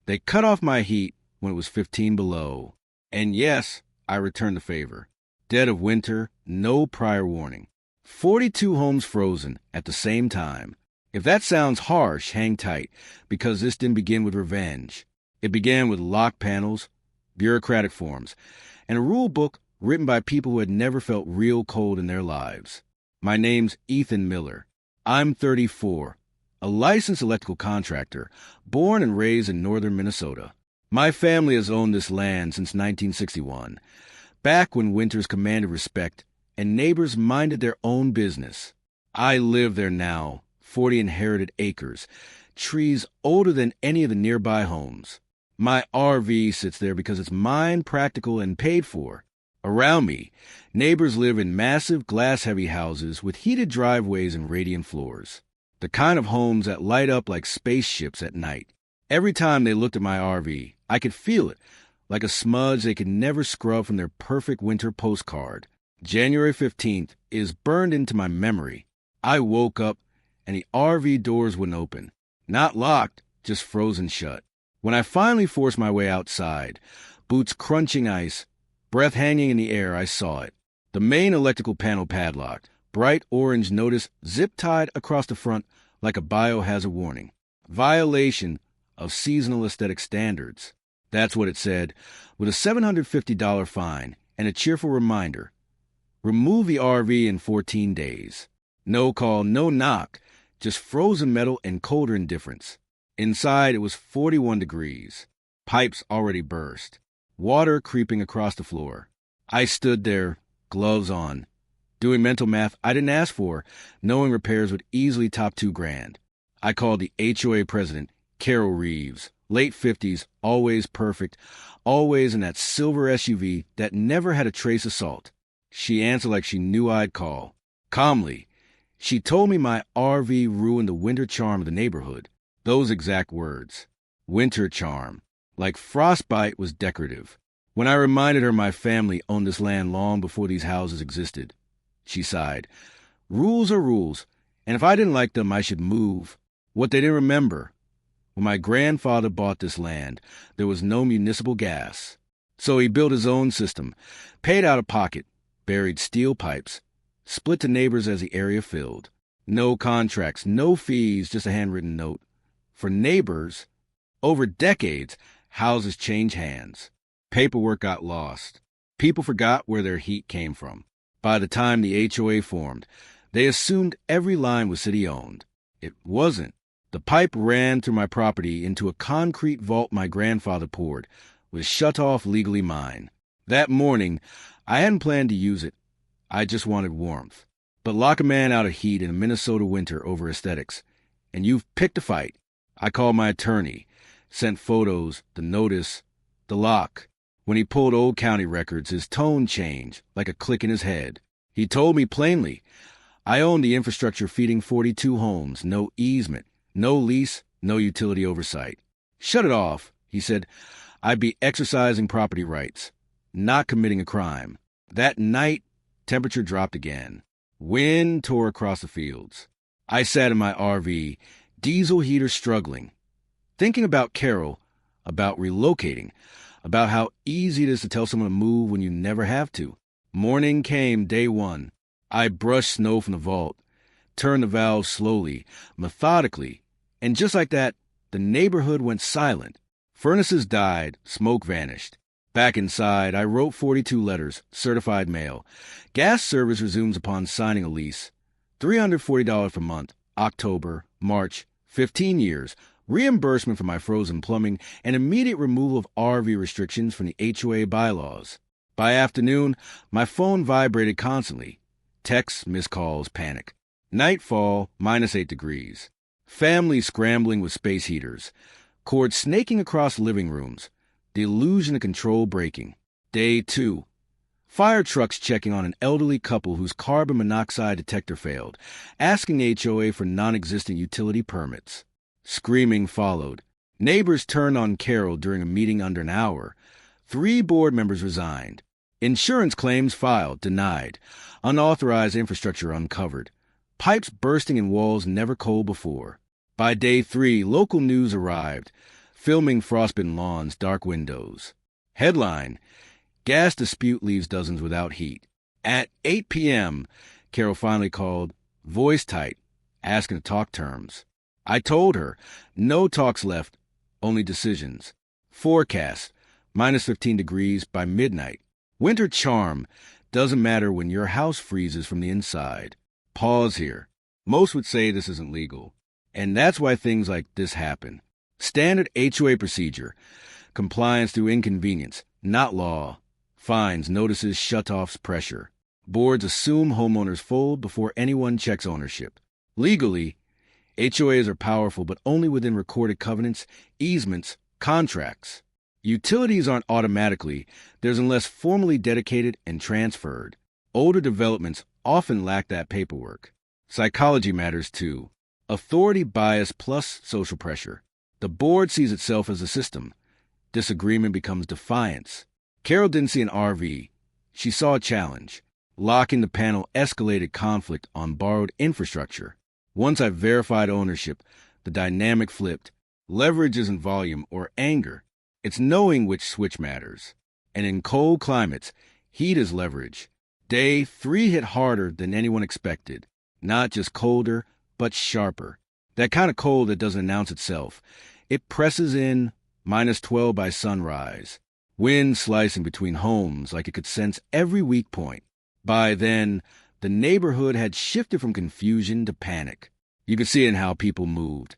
They cut off my heat when it was 15 below. And yes, I returned the favor. Dead of winter, no prior warning. 42 homes frozen at the same time. If that sounds harsh, hang tight, because this didn't begin with revenge. It began with lock panels, bureaucratic forms, and a rule book written by people who had never felt real cold in their lives. My name's Ethan Miller. I'm 34, a licensed electrical contractor, born and raised in northern Minnesota. My family has owned this land since 1961, back when winters commanded respect and neighbors minded their own business. I live there now, 40 inherited acres, trees older than any of the nearby homes. My RV sits there because it's mine, practical, and paid for. Around me, neighbors live in massive glass-heavy houses with heated driveways and radiant floors. The kind of homes that light up like spaceships at night. Every time they looked at my RV, I could feel it, like a smudge they could never scrub from their perfect winter postcard. January 15th is burned into my memory. I woke up, and the RV doors wouldn't open. Not locked, just frozen shut. When I finally forced my way outside, boots crunching ice, breath hanging in the air, I saw it. The main electrical panel padlocked, bright orange notice zip-tied across the front like a biohazard warning. Violation of seasonal aesthetic standards. That's what it said, with a $750 fine and a cheerful reminder. Remove the RV in 14 days. No call, no knock, just frozen metal and colder indifference. Inside, it was 41 degrees. Pipes already burst. Water creeping across the floor. I stood there, gloves on, doing mental math I didn't ask for, knowing repairs would easily top $2,000. I called the HOA president, Carol Reeves, late 50s, always perfect, always in that silver SUV that never had a trace of salt. She answered like she knew I'd call. Calmly, she told me my RV ruined the winter charm of the neighborhood. Those exact words. Winter charm. Like frostbite was decorative. When I reminded her my family owned this land long before these houses existed, she sighed. Rules are rules, and if I didn't like them, I should move. What they didn't remember. When my grandfather bought this land, there was no municipal gas. So he built his own system, paid out of pocket, buried steel pipes, split to neighbors as the area filled. No contracts, no fees, just a handwritten note. For neighbors, over decades, houses changed hands. Paperwork got lost. People forgot where their heat came from. By the time the HOA formed, they assumed every line was city-owned. It wasn't. The pipe ran through my property into a concrete vault my grandfather poured, was shut off legally mine. That morning, I hadn't planned to use it. I just wanted warmth. But lock a man out of heat in a Minnesota winter over aesthetics. And you've picked a fight. I called my attorney, sent photos, the notice, the lock. When he pulled old county records, his tone changed, like a click in his head. He told me plainly, I own the infrastructure feeding 42 homes, no easement, no lease, no utility oversight. Shut it off, he said. I'd be exercising property rights, not committing a crime. That night, temperature dropped again. Wind tore across the fields. I sat in my RV, diesel heater struggling, thinking about Carol, about relocating, about how easy it is to tell someone to move when you never have to. Morning came, day one. I brushed snow from the vault, turned the valve slowly, methodically, and just like that, the neighborhood went silent. Furnaces died, smoke vanished. Back inside, I wrote 42 letters, certified mail. Gas service resumes upon signing a lease. $340 per month, October, March, 15 years, reimbursement for my frozen plumbing, and immediate removal of RV restrictions from the HOA bylaws. By afternoon, my phone vibrated constantly. Texts, missed calls, panic. Nightfall, -8 degrees. Family scrambling with space heaters. Cords snaking across living rooms. The illusion of control breaking. Day 2. Fire trucks checking on an elderly couple whose carbon monoxide detector failed, asking the HOA for non-existent utility permits. Screaming followed. Neighbors turned on Carol during a meeting under an hour. 3 board members resigned. Insurance claims filed, denied. Unauthorized infrastructure uncovered. Pipes bursting in walls never cold before. By day 3, local news arrived. filming frostbitten lawns, dark windows. Headline, gas dispute leaves dozens without heat. At 8 p.m., Carol finally called, voice tight, asking to talk terms. I told her, no talks left, only decisions. Forecast, minus 15 degrees by midnight. Winter charm, doesn't matter when your house freezes from the inside. Pause here. Most would say this isn't legal, and that's why things like this happen. Standard HOA procedure, compliance through inconvenience, not law. Fines, notices, shutoffs, pressure. Boards assume homeowners fold before anyone checks ownership. Legally, HOAs are powerful, but only within recorded covenants, easements, contracts. Utilities aren't automatically theirs unless formally dedicated and transferred. Older developments often lack that paperwork. Psychology matters too. Authority bias plus social pressure. The board sees itself as a system. Disagreement becomes defiance. Carol didn't see an RV. She saw a challenge. Locking the panel escalated conflict on borrowed infrastructure. Once I verified ownership, the dynamic flipped. Leverage isn't volume or anger. It's knowing which switch matters. And in cold climates, heat is leverage. Day 3 hit harder than anyone expected. Not just colder, but sharper. That kind of cold that doesn't announce itself. It presses in, minus 12 by sunrise. Wind slicing between homes like it could sense every weak point. By then, the neighborhood had shifted from confusion to panic. You could see it in how people moved.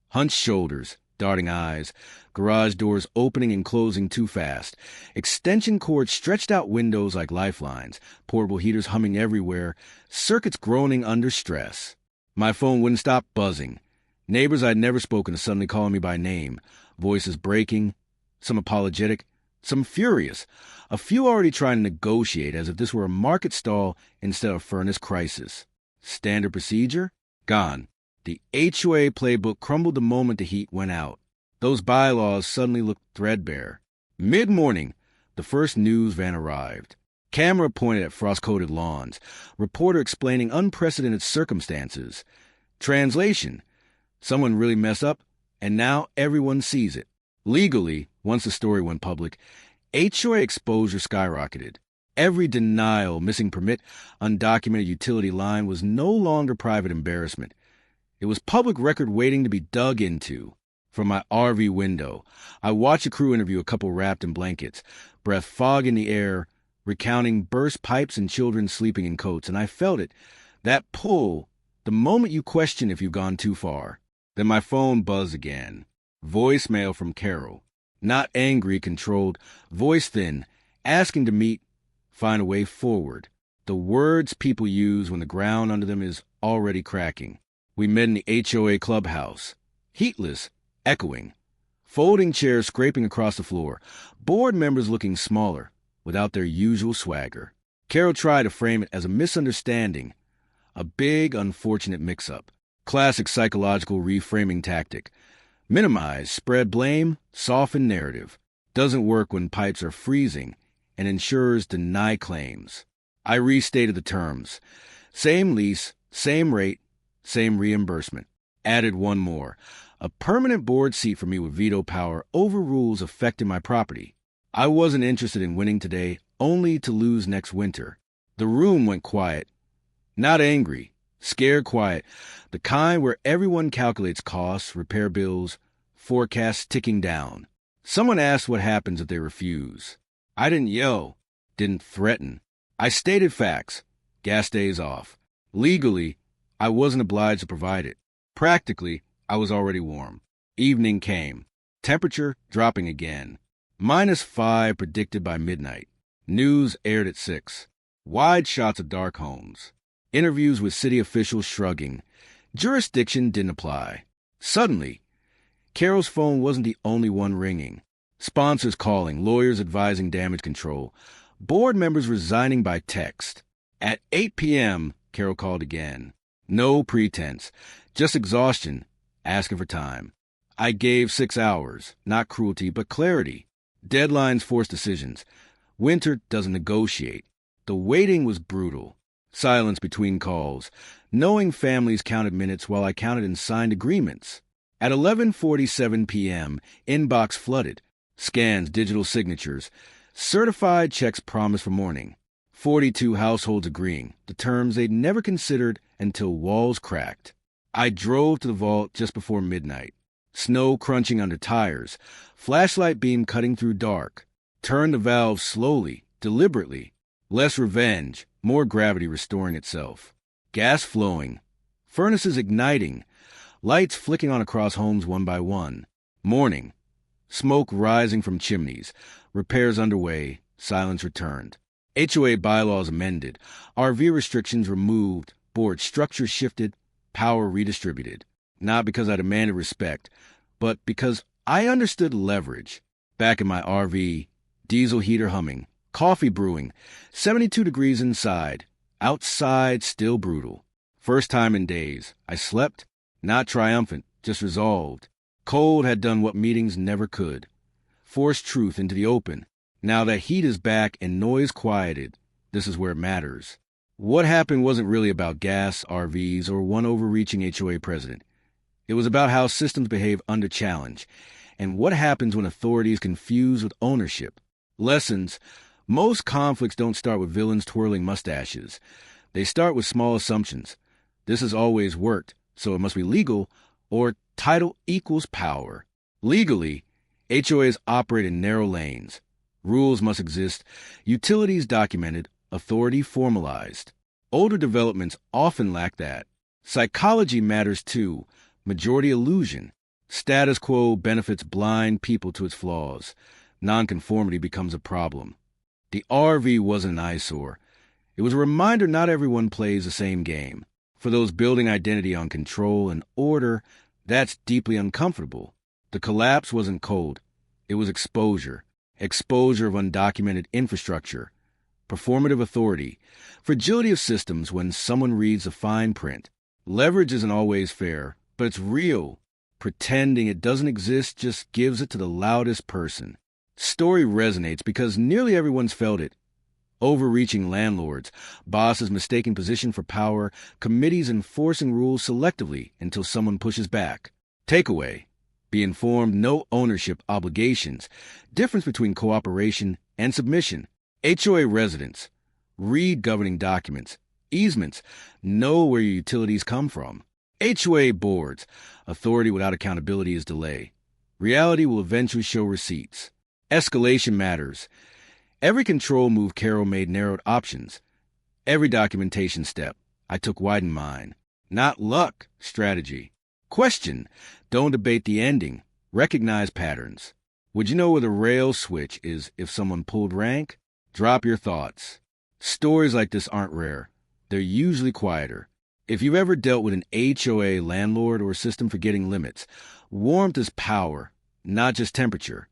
Hunched shoulders, darting eyes, garage doors opening and closing too fast, extension cords stretched out windows like lifelines, portable heaters humming everywhere, circuits groaning under stress. My phone wouldn't stop buzzing. Neighbors I'd never spoken to suddenly calling me by name, voices breaking, some apologetic, some furious, a few already trying to negotiate as if this were a market stall instead of a furnace crisis. Standard procedure? Gone. The HOA playbook crumbled the moment the heat went out. Those bylaws suddenly looked threadbare. Mid-morning, the first news van arrived. Camera pointed at frost-coated lawns. Reporter explaining unprecedented circumstances. Translation. Someone really messed up, and now everyone sees it. Legally, once the story went public, HOA exposure skyrocketed. Every denial, missing permit, undocumented utility line was no longer private embarrassment. It was public record waiting to be dug into. From my RV window, I watched a crew interview a couple wrapped in blankets, breath fog in the air, recounting burst pipes and children sleeping in coats, and I felt it, that pull, the moment you question if you've gone too far. Then my phone buzzed again. Voicemail from Carol. Not angry, controlled, voice thin, asking to meet, find a way forward. The words people use when the ground under them is already cracking. We met in the HOA clubhouse. Heatless, echoing. Folding chairs scraping across the floor. Board members looking smaller, without their usual swagger. Carol tried to frame it as a misunderstanding. A big, unfortunate mix-up. Classic psychological reframing tactic. Minimize, spread blame, soften narrative. Doesn't work when pipes are freezing, and insurers deny claims. I restated the terms. Same lease, same rate, same reimbursement. Added one more. A permanent board seat for me with veto power over rules affecting my property. I wasn't interested in winning today, only to lose next winter. The room went quiet. Not angry, scared quiet. The kind where everyone calculates costs, repair bills, forecasts ticking down. Someone asked what happens if they refuse. I didn't yell, didn't threaten. I stated facts. Gas days off. Legally, I wasn't obliged to provide it. Practically, I was already warm. Evening came. Temperature dropping again. -5 predicted by midnight. News aired at 6. Wide shots of dark homes. Interviews with city officials shrugging. Jurisdiction didn't apply. Suddenly, Carol's phone wasn't the only one ringing. Sponsors calling, lawyers advising damage control. Board members resigning by text. At 8 p.m., Carol called again. No pretense, just exhaustion, asking for time. I gave 6 hours, not cruelty, but clarity. Deadlines force decisions. Winter doesn't negotiate. The waiting was brutal. Silence between calls. Knowing families counted minutes while I counted and signed agreements. At 11:47 p.m., inbox flooded. Scans, digital signatures. Certified checks promised for morning. 42 households agreeing, the terms they'd never considered until walls cracked. I drove to the vault just before midnight. Snow crunching under tires, flashlight beam cutting through dark. Turned the valve slowly, deliberately. Less revenge, more gravity restoring itself. Gas flowing, furnaces igniting, lights flicking on across homes one by one. Morning, smoke rising from chimneys, repairs underway, silence returned. HOA bylaws amended, RV restrictions removed, board structure shifted, power redistributed. Not because I demanded respect, but because I understood leverage. Back in my RV, diesel heater humming, coffee brewing, 72 degrees inside, outside still brutal. First time in days, I slept, not triumphant, just resolved. Cold had done what meetings never could. Forced truth into the open. Now that heat is back and noise quieted, this is where it matters. What happened wasn't really about gas, RVs, or one overreaching HOA president. It was about how systems behave under challenge, and what happens when authority is confused with ownership. Lessons: most conflicts don't start with villains twirling mustaches. They start with small assumptions. This has always worked, so it must be legal, or title equals power. Legally, HOAs operate in narrow lanes. Rules must exist, utilities documented, authority formalized. Older developments often lack that. Psychology matters too. Majority illusion. Status quo benefits blind people to its flaws. Nonconformity becomes a problem. The RV wasn't an eyesore. It was a reminder not everyone plays the same game. For those building identity on control and order, that's deeply uncomfortable. The collapse wasn't cold. It was exposure. Exposure of undocumented infrastructure. Performative authority. Fragility of systems when someone reads the fine print. Leverage isn't always fair, but it's real. Pretending it doesn't exist just gives it to the loudest person. Story resonates because nearly everyone's felt it. Overreaching landlords, bosses mistaking position for power, committees enforcing rules selectively until someone pushes back. Takeaway: be informed, no ownership obligations. Difference between cooperation and submission. HOA residents: read governing documents. Easements: know where your utilities come from. HOA boards: authority without accountability is delay. Reality will eventually show receipts. Escalation matters. Every control move Carol made narrowed options. Every documentation step, I took widened mine. Not luck, strategy. Question: don't debate the ending. Recognize patterns. Would you know where the rail switch is if someone pulled rank? Drop your thoughts. Stories like this aren't rare. They're usually quieter. If you've ever dealt with an HOA landlord or system forgetting limits, warmth is power, not just temperature.